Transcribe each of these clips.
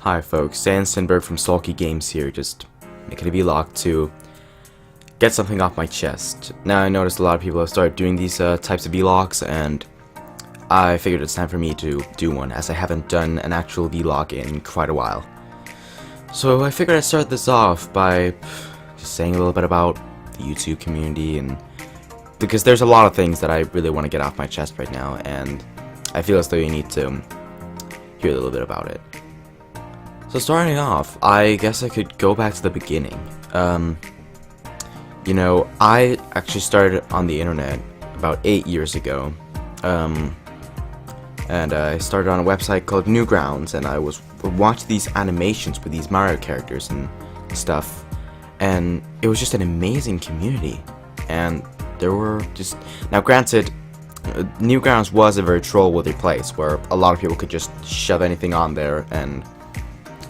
Hi folks, Dan Sandberg from Sawlky Games here, just making a vlog to get something off my chest. Now I noticed a lot of people have started doing these types of vlogs, and I figured it's time for me to do one, as I haven't done an actual vlog in quite a while. So I figured I'd start this off by just saying a little bit about the YouTube community, and because there's a lot of things that I really want to get off my chest right now, and I feel as though you need to hear a little bit about it. So starting off, I guess I could go back to the beginning. You know, I actually started on the internet about 8 years ago. And I started on a website called Newgrounds, and I would watch these animations with these Mario characters and stuff. And it was just an amazing community. And there were just... Now granted, Newgrounds was a very troll-worthy place where a lot of people could just shove anything on there, and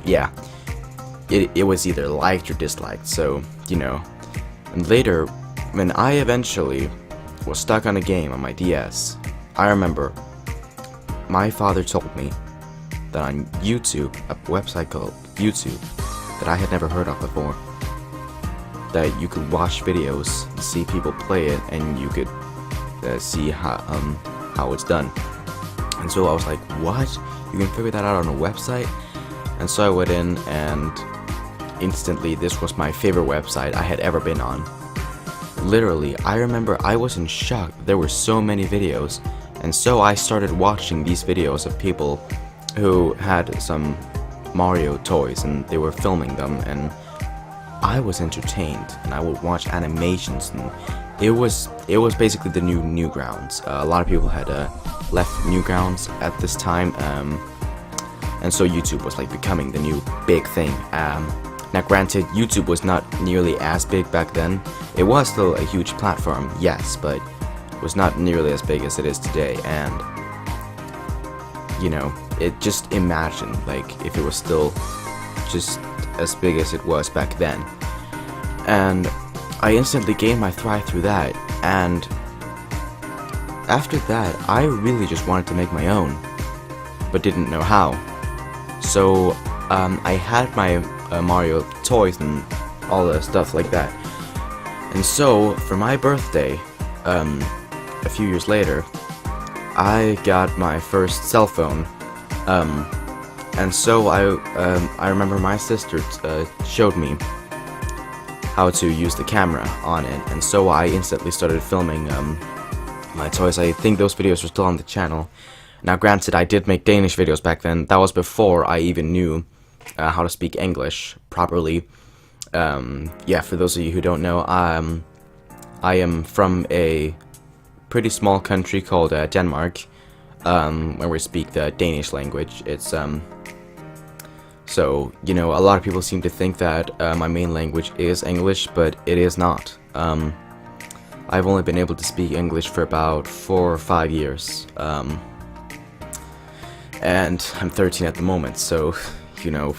yeah, it was either liked or disliked, so, you know. And later, when I eventually was stuck on a game on my DS, I remember my father told me that on YouTube, a website called YouTube, that I had never heard of before, that you could watch videos and see people play it, and you could see how it's done. And so I was like, what? You can figure that out on a website? And so I went in, and instantly this was my favorite website I had ever been on. Literally, I remember I was in shock. There were so many videos, and so I started watching these videos of people who had some Mario toys, and they were filming them, and I was entertained, and I would watch animations, and it was basically the new Newgrounds. A lot of people had left Newgrounds at this time, and so YouTube was like becoming the new big thing. Now granted, YouTube was not nearly as big back then. It was still a huge platform, yes, but it was not nearly as big as it is today. And you know, just imagine like if it was still just as big as it was back then. And I instantly gained my thrive through that, and after that I really just wanted to make my own, but didn't know how. So I had my Mario toys and all the stuff like that, and so for my birthday, a few years later, I got my first cell phone, and so I remember my sister showed me how to use the camera on it, and so I instantly started filming my toys. I think those videos are still on the channel. Now granted, I did make Danish videos back then. That was before I even knew how to speak English properly. Yeah, for those of you who don't know, I am from a pretty small country called Denmark, where we speak the Danish language. It's so, you know, a lot of people seem to think that my main language is English, but it is not. I've only been able to speak English for about 4 or 5 years, and I'm 13 at the moment, so, you know,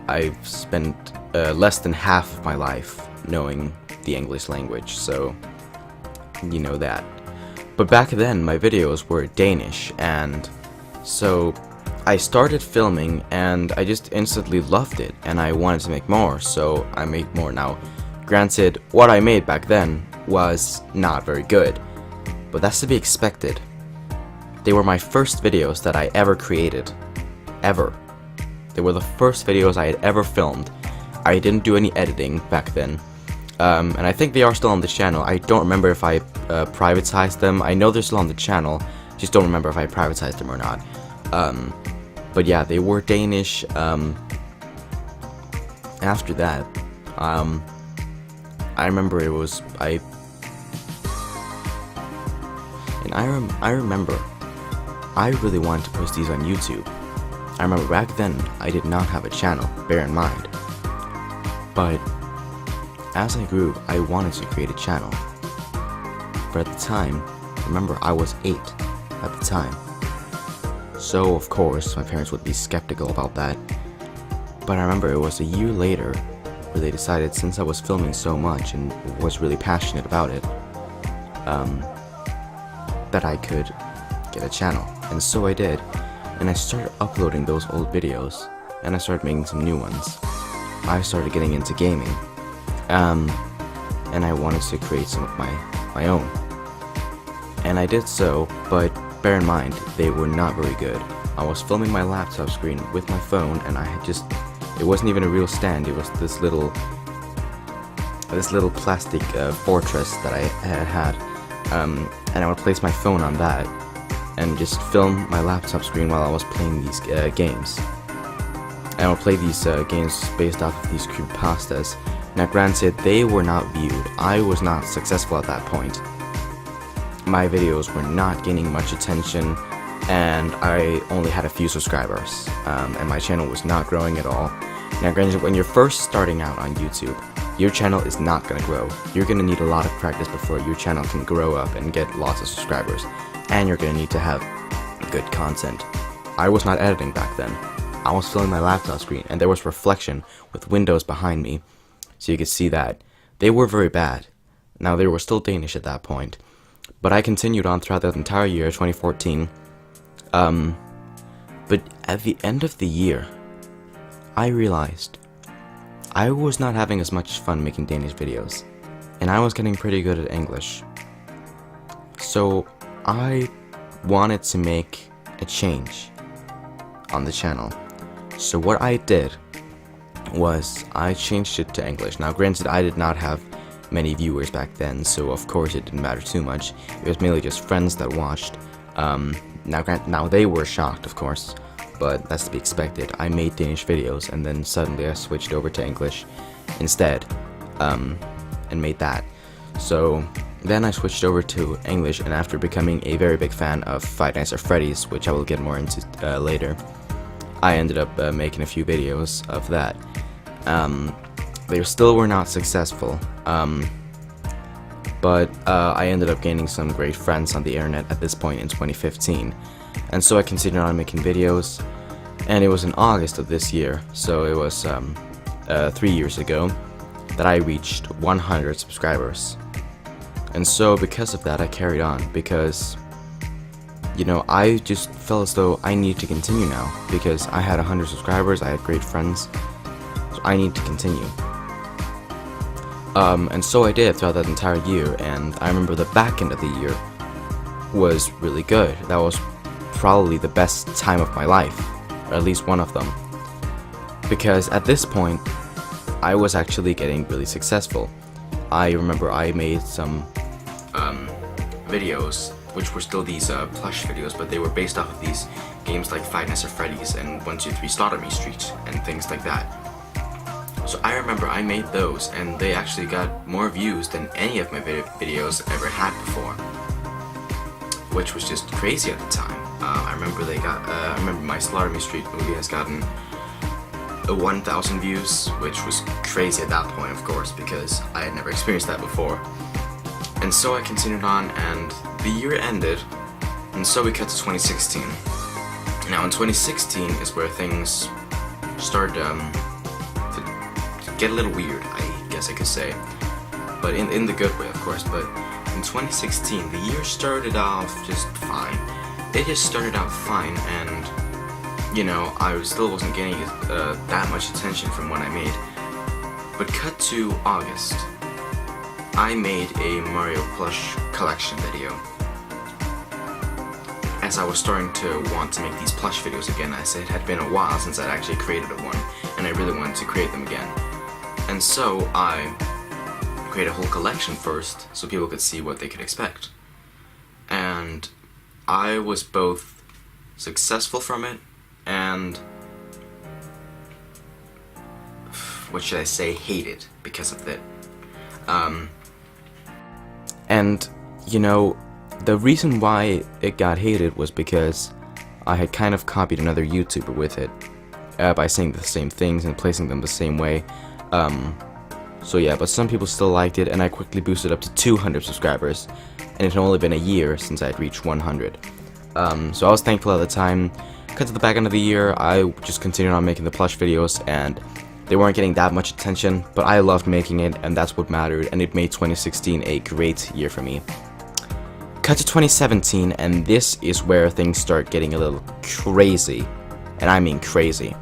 I've spent less than half of my life knowing the English language, so you know that. But back then, my videos were Danish, and so I started filming, and I just instantly loved it, and I wanted to make more, so I made more. Now, granted, what I made back then was not very good, but that's to be expected. They were my first videos that I ever created. Ever. They were the first videos I had ever filmed. I didn't do any editing back then. And I think they are still on the channel. I don't remember if I privatized them. I know they're still on the channel, just don't remember if I privatized them or not. But yeah, they were Danish. After that, I remember it was I remember I really wanted to post these on YouTube. I remember back then I did not have a channel, bear in mind. But as I grew, I wanted to create a channel. But at the time, remember, I was 8 at the time. So of course my parents would be skeptical about that. But I remember it was a year later where they decided, since I was filming so much and was really passionate about it, that I could get a channel. And so I did, and I started uploading those old videos. and I started making some new ones. I started getting into gaming, and I wanted to create some of my own. And I did so, but bear in mind, they were not very good. I was filming my laptop screen with my phone, and it wasn't even a real stand, it was this little plastic fortress that I had, and I would place my phone on that, and just film my laptop screen while I was playing these games. And I would play these games based off of these creepypastas. Now granted, they were not viewed. I was not successful at that point. My videos were not gaining much attention, and I only had a few subscribers, and my channel was not growing at all. Now granted, when you're first starting out on YouTube, your channel is not going to grow. You're going to need a lot of practice before your channel can grow up and get lots of subscribers, and you're going to need to have good content. I was not editing back then. I was filming my laptop screen, and there was reflection with windows behind me, so you could see that. They were very bad. Now, they were still Danish at that point, but I continued on throughout the entire year, 2014. But at the end of the year, I realized I was not having as much fun making Danish videos, and I was getting pretty good at English. So I wanted to make a change on the channel. So what I did was I changed it to English. Now granted, I did not have many viewers back then, so of course it didn't matter too much. It was mainly just friends that watched. Now they were shocked, of course, but that's to be expected. I made Danish videos, and then suddenly I switched over to English instead, and made that. So then I switched over to English, and after becoming a very big fan of Five Nights at Freddy's, which I will get more into later, I ended up making a few videos of that. They still were not successful, but I ended up gaining some great friends on the internet at this point in 2015, and so I continued on making videos, and it was in August of this year, so it was 3 years ago, that I reached 100 subscribers. And so because of that, I carried on, because you know, I just felt as though I needed to continue now, because I had 100 subscribers, I had great friends, so I need to continue. And so I did throughout that entire year, and I remember the back end of the year was really good. That was probably the best time of my life, or at least one of them, because at this point, I was actually getting really successful. I remember I made some videos, which were still these plush videos, but they were based off of these games like Five Nights at Freddy's and 123 Slaughter Street and things like that. So I remember I made those, and they actually got more views than any of my videos ever had before, which was just crazy at the time. I remember my Slaughter Street movie has gotten 1,000 views, which was crazy at that point, of course, because I had never experienced that before. And so I continued on, and the year ended, and so we cut to 2016. Now in 2016 is where things started to get a little weird, I guess I could say, but in the good way, of course. But in 2016, the year started off just fine. It just started out fine, and you know, I still wasn't getting that much attention from what I made. But cut to August, I made a Mario plush collection video, as I was starting to want to make these plush videos again, as it had been a while since I'd actually created one, and I really wanted to create them again. And so I created a whole collection first, so people could see what they could expect. And I was both successful from it, and what should I say, hated because of it. And you know, the reason why it got hated was because I had kind of copied another YouTuber with it, by saying the same things and placing them the same way. So yeah, but some people still liked it, and I quickly boosted up to 200 subscribers, and it had only been a year since I'd reached 100. So I was thankful at the time. Cut to the back end of the year, I just continued on making the plush videos, and they weren't getting that much attention, but I loved making it, and that's what mattered, and it made 2016 a great year for me. Cut to 2017, and this is where things start getting a little crazy, and I mean crazy.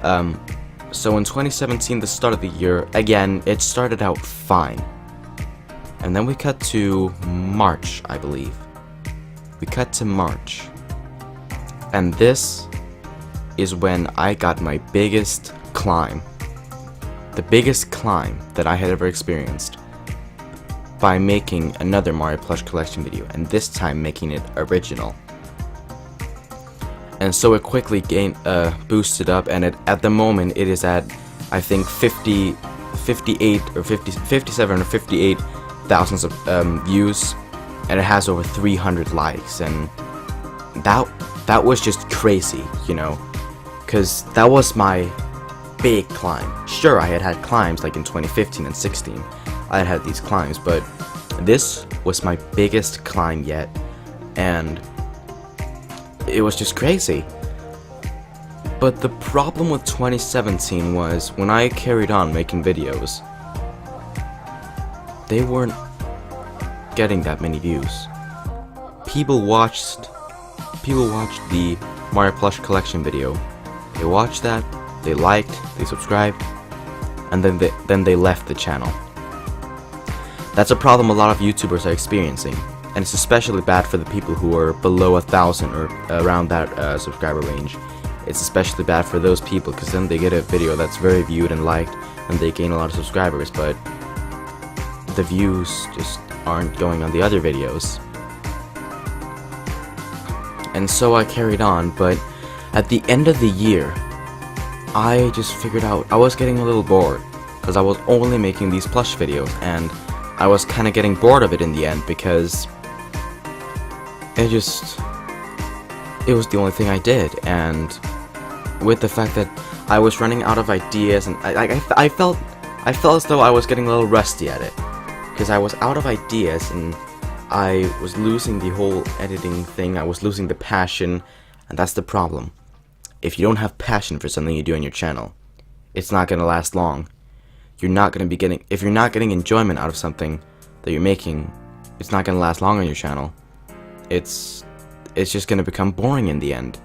So in 2017, the start of the year, again, it started out fine. And then we cut to March, I believe. We cut to March. And this is when I got my biggest climb. The biggest climb that I had ever experienced. By making another Mario Plush collection video, and this time making it original. And so it quickly boosted up, and at the moment it is at, I think, 58 or 57 or 58,000 views, and it has over 300 likes, and that was just crazy, you know, because that was my big climb. Sure, I had climbs like in 2015 and 16. I had these climbs, but this was my biggest climb yet, and it was just crazy. But the problem with 2017 was when I carried on making videos, they weren't getting that many views. People watched the Mario Plush collection video. They watched that, they liked, they subscribed, and then they left the channel. That's a problem a lot of YouTubers are experiencing, and it's especially bad for the people who are below 1,000 or around that subscriber range. It's especially bad for those people, because then they get a video that's very viewed and liked, and they gain a lot of subscribers, but the views just aren't going on the other videos. And so I carried on, but at the end of the year, I just figured out I was getting a little bored, because I was only making these plush videos, and I was kind of getting bored of it in the end, because it was the only thing I did, and with the fact that I was running out of ideas, and I felt as though I was getting a little rusty at it, because I was out of ideas, and I was losing the whole editing thing. I was losing the passion, and that's the problem. If you don't have passion for something you do on your channel, it's not gonna last long. If you're not getting enjoyment out of something that you're making, it's not gonna last long on your channel. It's just gonna become boring in the end,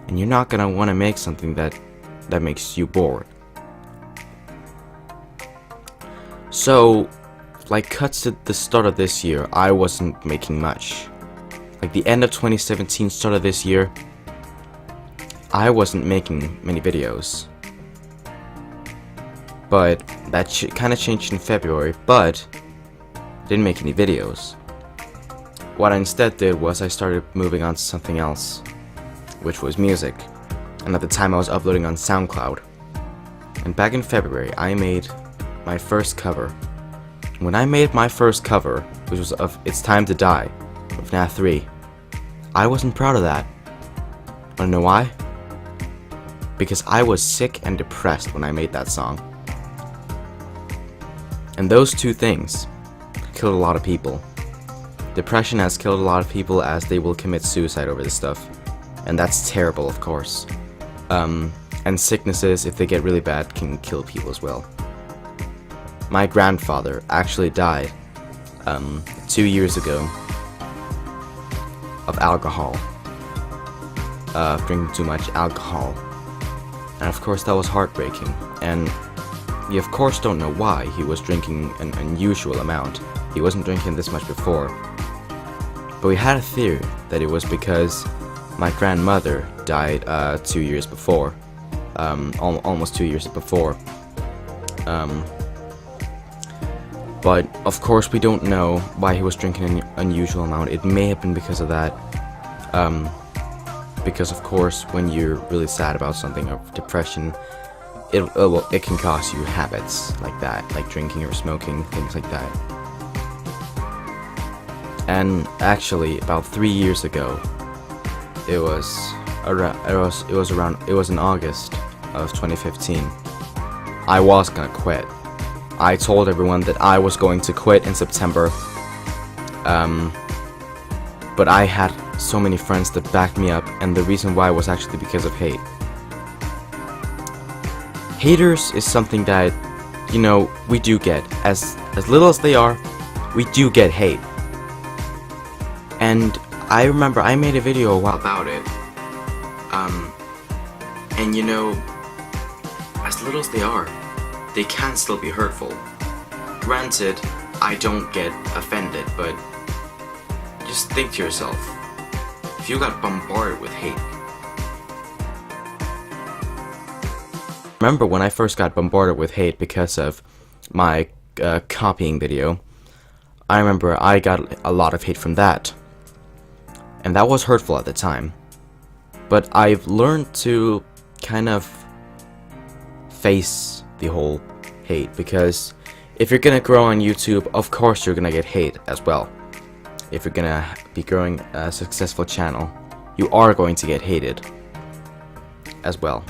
and you're not gonna want to make something that makes you bored. So, like, cuts to the start of this year, I wasn't making much. Like the end of 2017, start of this year, I wasn't making many videos. But that kind of changed in February, but I didn't make any videos. What I instead did was I started moving on to something else, which was music. And at the time I was uploading on SoundCloud. And back in February, I made my first cover. When I made my first cover, which was of It's Time to Die, of FNAF 3, I wasn't proud of that. Wanna know why? Because I was sick and depressed when I made that song. And those two things killed a lot of people. Depression has killed a lot of people, as they will commit suicide over this stuff. And that's terrible, of course. And sicknesses, if they get really bad, can kill people as well. My grandfather actually died 2 years ago of alcohol. Drinking too much alcohol. And of course that was heartbreaking. And we of course don't know why he was drinking an unusual amount. He wasn't drinking this much before. But we had a theory that it was because my grandmother died 2 years before. Almost 2 years before. But of course we don't know why he was drinking an unusual amount. It may have been because of that. Because of course when you're really sad about something, or depression, it can cause you habits like that, like drinking or smoking, things like that. And actually, about 3 years ago, it was in August of 2015. I was gonna quit. I told everyone that I was going to quit in September. But I had so many friends that backed me up, and the reason why was actually because of hate. Haters is something that, you know, we do get. As little as they are, we do get hate. And I remember I made a video a while about it. And you know, as little as they are, they can still be hurtful. Granted, I don't get offended, but just think to yourself, if you got bombarded with hate. Remember when I first got bombarded with hate because of my copying video? I remember I got a lot of hate from that. And that was hurtful at the time. But I've learned to kind of face the whole hate, because if you're gonna grow on YouTube, of course you're gonna get hate as well. If you're gonna be growing a successful channel, you are going to get hated as well.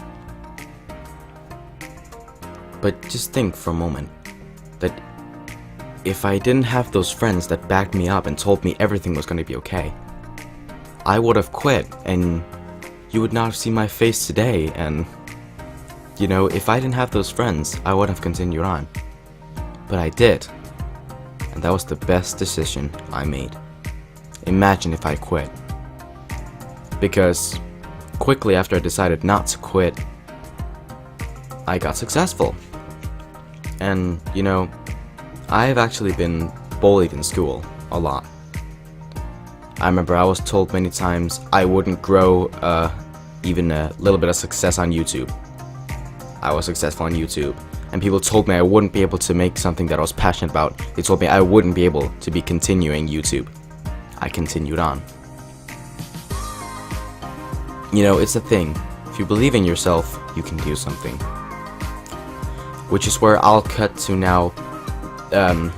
But just think for a moment that if I didn't have those friends that backed me up and told me everything was going to be okay, I would have quit and you would not have seen my face today. And you know, if I didn't have those friends, I would have continued on. But I did. And that was the best decision I made. Imagine if I quit. Because quickly after I decided not to quit, I got successful. And, you know, I've actually been bullied in school a lot. I remember I was told many times I wouldn't grow even a little bit of success on YouTube. I was successful on YouTube, and people told me I wouldn't be able to make something that I was passionate about. They told me I wouldn't be able to be continuing YouTube. I continued on. You know, it's a thing. If you believe in yourself, you can do something. Which is where I'll cut to now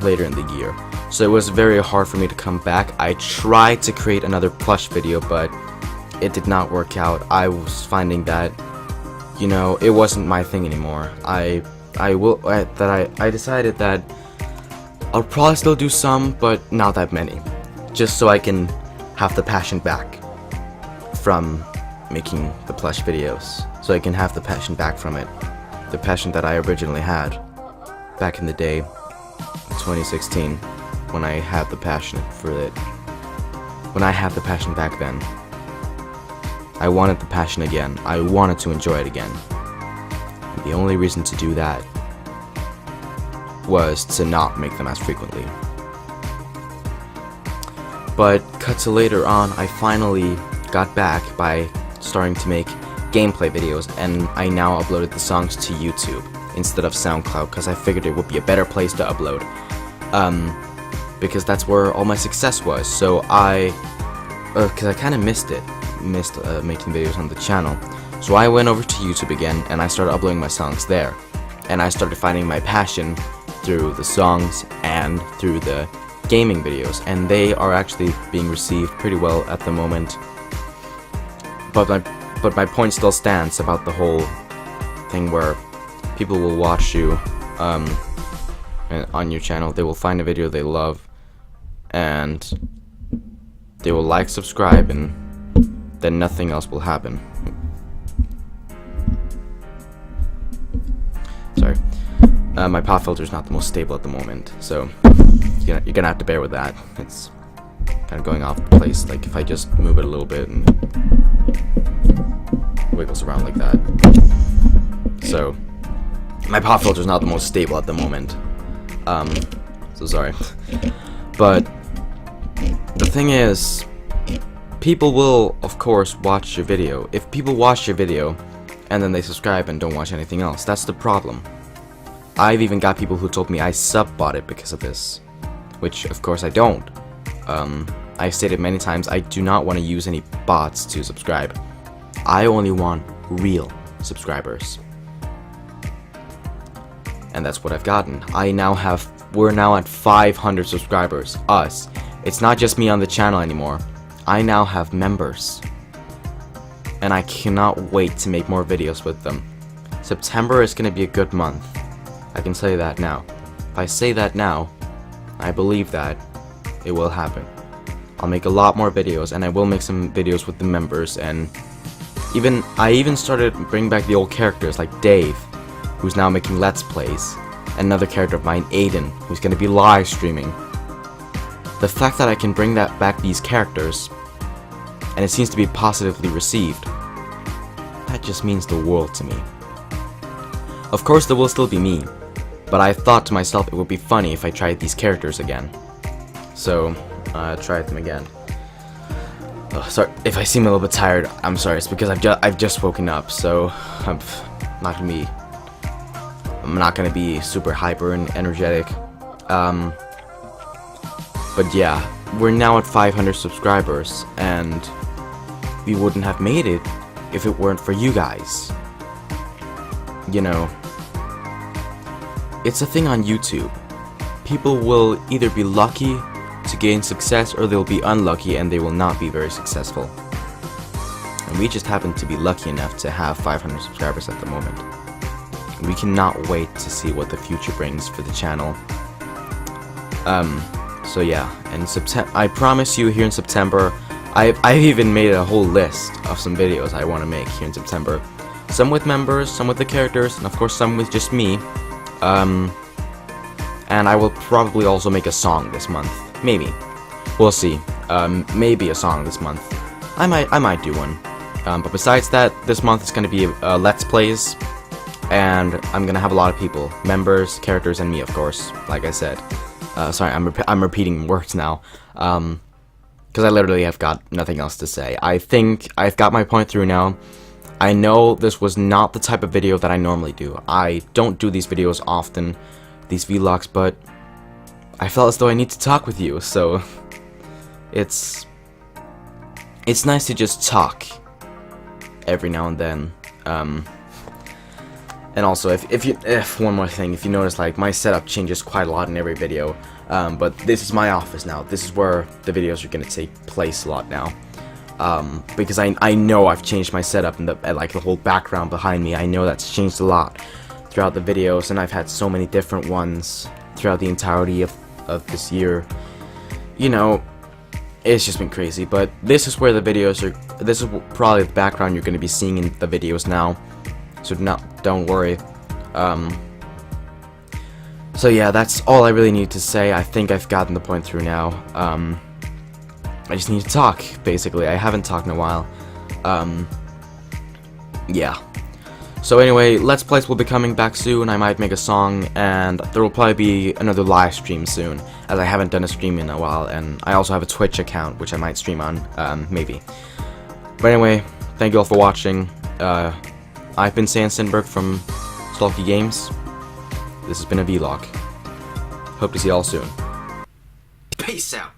later in the year. So it was very hard for me to come back. I tried to create another plush video, but it did not work out. I was finding that, you know, it wasn't my thing anymore. I decided that I'll probably still do some, but not that many, just so I can have the passion back from making the plush videos, so I can have the passion back from it. The passion that I originally had back in the day, 2016, when I had the passion for it. When I had the passion back then, I wanted the passion again. I wanted to enjoy it again. And the only reason to do that was to not make them as frequently. But cut to later on, I finally got back by starting to make gameplay videos, and I now uploaded the songs to YouTube instead of SoundCloud, because I figured it would be a better place to upload, because that's where all my success was. So because I kind of missed making videos on the channel, so I went over to YouTube again and I started uploading my songs there, and I started finding my passion through the songs and through the gaming videos, and they are actually being received pretty well at the moment. But my point still stands about the whole thing where people will watch you on your channel. They will find a video they love, and they will like, subscribe, and then nothing else will happen. Sorry. My pop filter is not the most stable at the moment, so you're gonna have to bear with that. It's kind of going off the place. Like if I just move it a little bit and wiggles around like that. So my pop filter is not the most stable at the moment. So sorry. But the thing is, people will of course watch your video. If people watch your video and then they subscribe and don't watch anything else, that's the problem. I've even got people who told me I sub-bought it because of this, which of course I don't. I've stated many times I do not want to use any bots to subscribe. I only want real subscribers. And that's what I've gotten. We're now at 500 subscribers. Us. It's not just me on the channel anymore. I now have members. And I cannot wait to make more videos with them. September is going to be a good month. I can say that now. If I say that now, I believe that it will happen. I'll make a lot more videos, and I will make some videos with the members, and I even started bringing back the old characters like Dave, who's now making Let's Plays, and another character of mine, Aiden, who's going to be live streaming. The fact that I can bring back these characters, and it seems to be positively received, that just means the world to me. Of course there will still be me, but I thought to myself it would be funny if I tried these characters again. So, I tried them again. Oh, sorry, if I seem a little bit tired, I'm sorry. It's because I've just woken up, so I'm not gonna be super hyper and energetic. But yeah, we're now at 500 subscribers, and we wouldn't have made it if it weren't for you guys. You know, it's a thing on YouTube. People will either be lucky to gain success, or they'll be unlucky and they will not be very successful. And we just happen to be lucky enough to have 500 subscribers at the moment. We cannot wait to see what the future brings for the channel. So yeah, and I promise you, here in September, I've even made a whole list of some videos I want to make here in September. Some with members, some with the characters, and of course some with just me. And I will probably also make a song this month. Maybe. We'll see. Maybe a song this month. I might do one. But besides that, this month is going to be Let's Plays. And I'm gonna have a lot of people, members, characters, and me, of course. Like I said, sorry, I'm repeating words now, because I literally have got nothing else to say. I think I've got my point through now. I know this was not the type of video that I normally do. I don't do these videos often, these vlogs, but I felt as though I need to talk with you. So it's nice to just talk every now and then. And also, if one more thing, if you notice, like, my setup changes quite a lot in every video, but this is my office now. This is where the videos are gonna take place a lot now, because I know I've changed my setup and like the whole background behind me. I know that's changed a lot throughout the videos, and I've had so many different ones throughout the entirety of this year. You know, it's just been crazy. But this is where the videos are. This is probably the background you're gonna be seeing in the videos now. So don't worry. So yeah, that's all I really need to say. I think I've gotten the point through now. I just need to talk, basically. I haven't talked in a while. Yeah. So anyway, Let's Plays will be coming back soon. I might make a song, and there will probably be another live stream soon, as I haven't done a stream in a while, and I also have a Twitch account, which I might stream on, maybe. But anyway, thank you all for watching. I've been Sam Sindberg from Sawlky Games. This has been a vlog. Hope to see you all soon. Peace out.